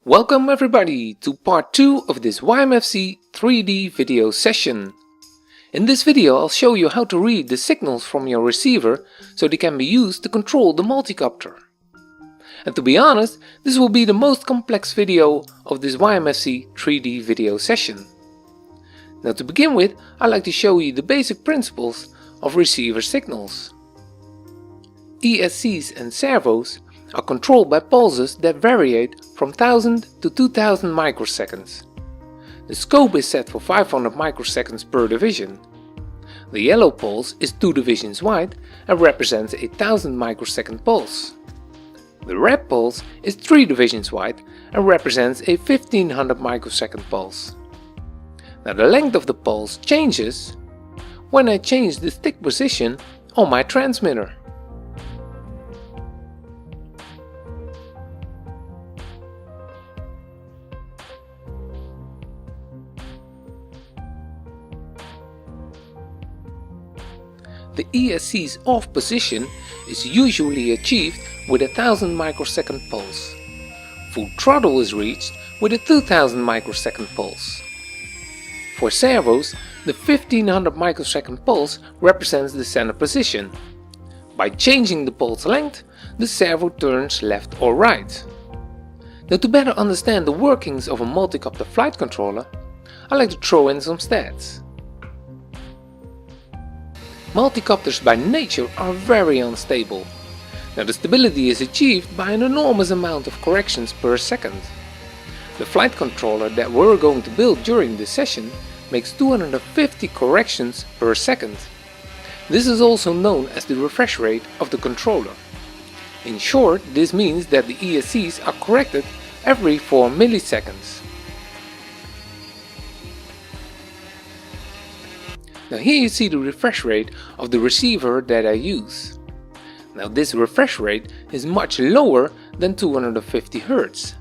Welcome everybody to part 2 of this YMFC 3D video session. In this video I'll show you how to read the signals from your receiver so they can be used to control the multicopter. And to be honest, this will be the most complex video of this YMFC 3D video session. Now to begin with, I'd like to show you the basic principles of receiver signals. ESCs and servos are controlled by pulses that vary from 1000 to 2000 microseconds. The scope is set for 500 microseconds per division. The yellow pulse is 2 divisions wide and represents a 1000 microsecond pulse. The red pulse is 3 divisions wide and represents a 1500 microsecond pulse. Now the length of the pulse changes when I change the stick position on my transmitter. The ESC's off position is usually achieved with a 1000 microsecond pulse. Full throttle is reached with a 2000 microsecond pulse. For servos, the 1500 microsecond pulse represents the center position. By changing the pulse length, the servo turns left or right. Now to better understand the workings of a multicopter flight controller, I like to throw in some stats. Multicopters by nature are very unstable. Now the stability is achieved by an enormous amount of corrections per second. The flight controller that we're going to build during this session makes 250 corrections per second. This is also known as the refresh rate of the controller. In short, this means that the ESCs are corrected every 4 milliseconds. Now here you see the refresh rate of the receiver that I use. Now this refresh rate is much lower than 250 Hz.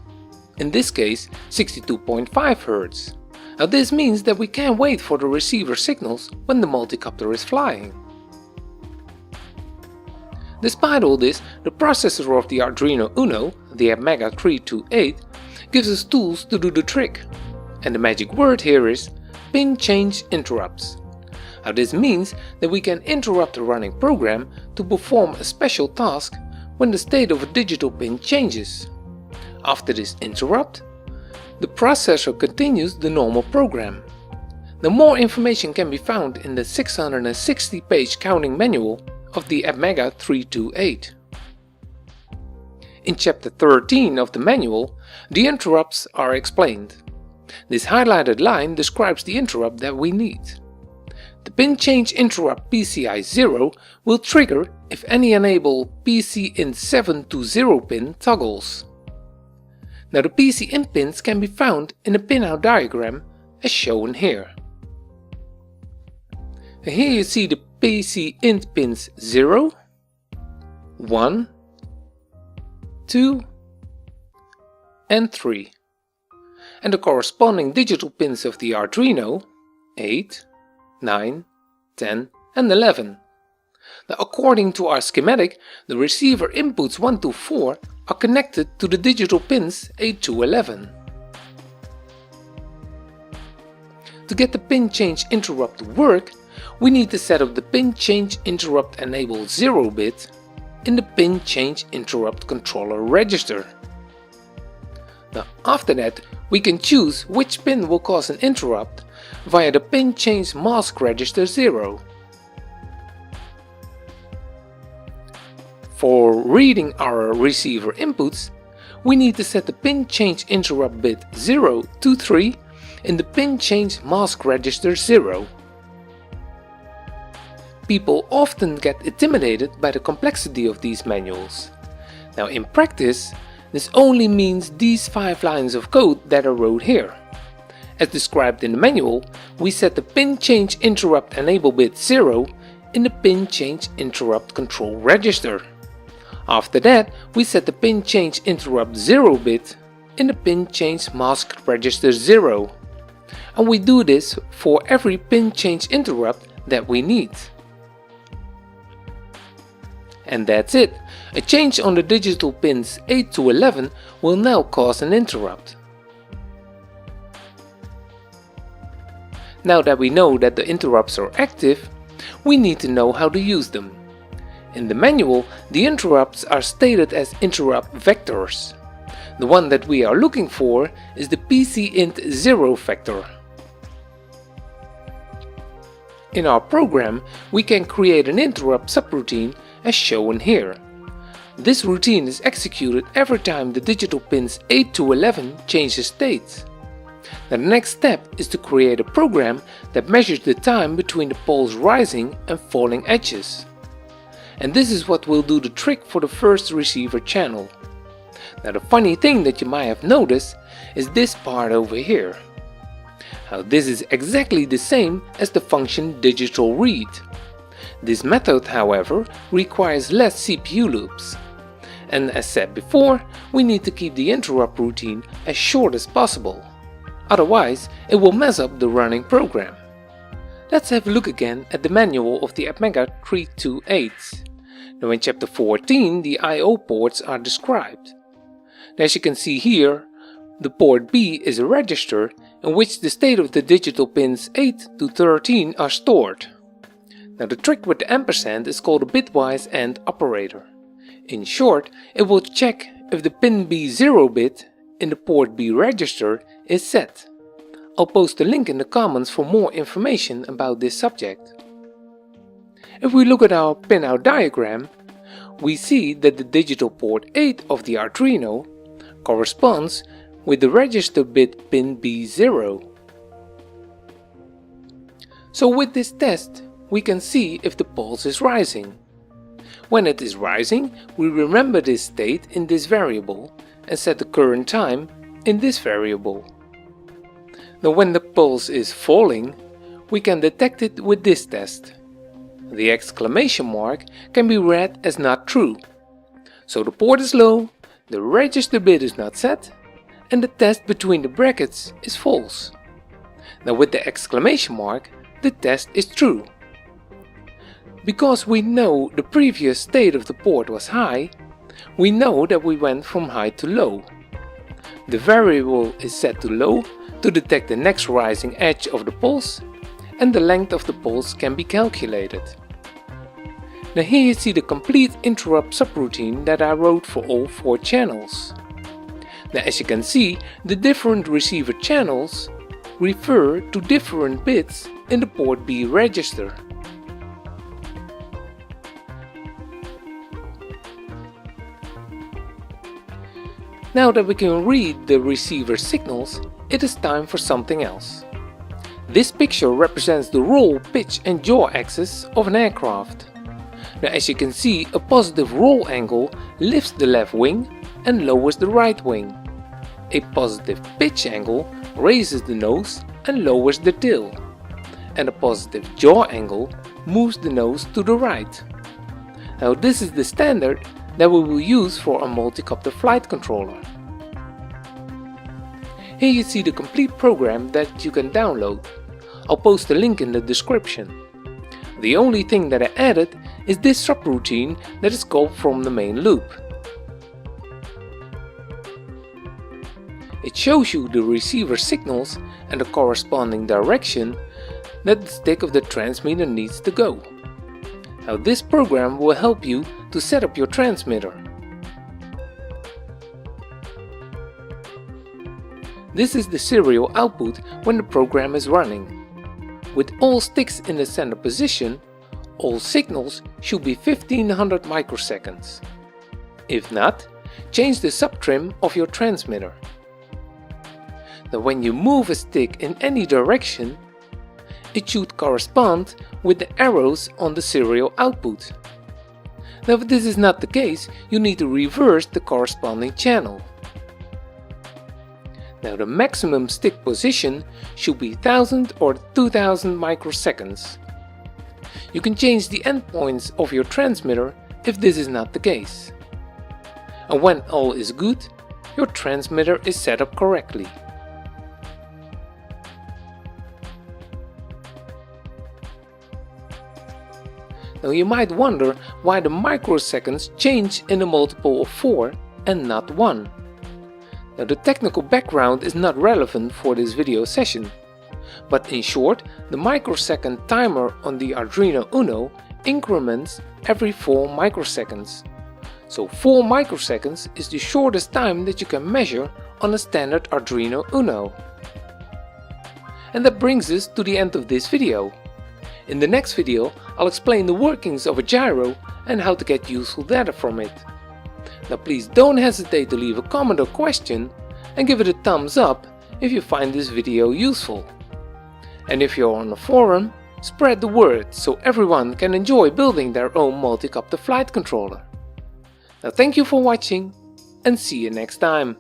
In this case 62.5 Hz. Now this means that we can't wait for the receiver signals when the multicopter is flying. Despite all this, the processor of the Arduino Uno, the YMFC 328, gives us tools to do the trick. And the magic word here is pin change interrupts. Now this means that we can interrupt a running program to perform a special task when the state of a digital pin changes. After this interrupt, the processor continues the normal program. Now more information can be found in the 660-page counting manual of the YMFC 328. In chapter 13 of the manual, the interrupts are explained. This highlighted line describes the interrupt that we need. The pin change interrupt PCI 0 will trigger if any enable PCInt 7 to 0 pin toggles. Now the PCInt pins can be found in the pinout diagram as shown here. And here you see the PCInt pins 0, 1, 2 and 3. And the corresponding digital pins of the Arduino 8, 9, 10 and 11. Now according to our schematic, the receiver inputs 1 to 4 are connected to the digital pins 8 to 11. To get the pin change interrupt to work, we need to set up the pin change interrupt enable 0 bit in the pin change interrupt controller register. Now after that, we can choose which pin will cause an interrupt via the pin change mask register 0. For reading our receiver inputs, we need to set the pin change interrupt bit 0 to 3 in the pin change mask register 0. People often get intimidated by the complexity of these manuals. Now in practice, this only means these 5 lines of code that I wrote here. As described in the manual, we set the pin change interrupt enable bit 0 in the pin change interrupt control register. After that, we set the pin change interrupt 0 bit in the pin change mask register 0. And we do this for every pin change interrupt that we need. And that's it. A change on the digital pins 8 to 11 will now cause an interrupt. Now that we know that the interrupts are active, we need to know how to use them. In the manual, the interrupts are stated as interrupt vectors. The one that we are looking for is the PCInt0 vector. In our program, we can create an interrupt subroutine as shown here. This routine is executed every time the digital pins 8 to 11 change state. Now the next step is to create a program that measures the time between the pole's rising and falling edges. And this is what will do the trick for the first receiver channel. Now the funny thing that you might have noticed is this part over here. Now this is exactly the same as the function digital read. This method, however, requires less CPU loops. And as said before, we need to keep the interrupt routine as short as possible. Otherwise, it will mess up the running program. Let's have a look again at the manual of the ATmega 328. Now in chapter 14, the I/O ports are described. As you can see here, the port B is a register in which the state of the digital pins 8 to 13 are stored. Now the trick with the ampersand is called a bitwise AND operator. In short, it will check if the pin B0 bit in the port B register is set. I'll post a link in the comments for more information about this subject. If we look at our pinout diagram, we see that the digital port 8 of the Arduino corresponds with the register bit pin B0. So with this test, we can see if the pulse is rising. When it is rising, we remember this state in this variable and set the current time in this variable. Now when the pulse is falling, we can detect it with this test. The exclamation mark can be read as not true. So the port is low, the register bit is not set, and the test between the brackets is false. Now with the exclamation mark, the test is true. Because we know the previous state of the port was high, we know that we went from high to low. The variable is set to low to detect the next rising edge of the pulse, and the length of the pulse can be calculated. Now here you see the complete interrupt subroutine that I wrote for all 4 channels. Now as you can see, the different receiver channels refer to different bits in the port B register. Now that we can read the receiver signals, it is time for something else. This picture represents the roll, pitch and yaw axis of an aircraft. Now as you can see, a positive roll angle lifts the left wing and lowers the right wing. A positive pitch angle raises the nose and lowers the tail. And a positive yaw angle moves the nose to the right. Now this is the standard that we will use for a multi-copter flight controller. Here you see the complete program that you can download. I'll post a link in the description. The only thing that I added is this subroutine that is called from the main loop. It shows you the receiver signals and the corresponding direction that the stick of the transmitter needs to go. Now this program will help you to set up your transmitter. This is the serial output when the program is running. With all sticks in the center position, all signals should be 1500 microseconds. If not, change the subtrim of your transmitter. Now when you move a stick in any direction, it should correspond with the arrows on the serial output. Now if this is not the case, you need to reverse the corresponding channel. Now the maximum stick position should be 1000 or 2000 microseconds. You can change the endpoints of your transmitter if this is not the case. And when all is good, your transmitter is set up correctly. Now you might wonder why the microseconds change in a multiple of 4 and not 1. Now the technical background is not relevant for this video session, But in short, the microsecond timer on the Arduino Uno increments every 4 microseconds. So 4 microseconds is the shortest time that you can measure on a standard Arduino Uno. And that brings us to the end of this video. In the next video I'll explain the workings of a gyro and how to get useful data from it. Now please don't hesitate to leave a comment or question and give it a thumbs up if you find this video useful. And if you're on the forum, spread the word so everyone can enjoy building their own multi-copter flight controller. Now thank you for watching and see you next time.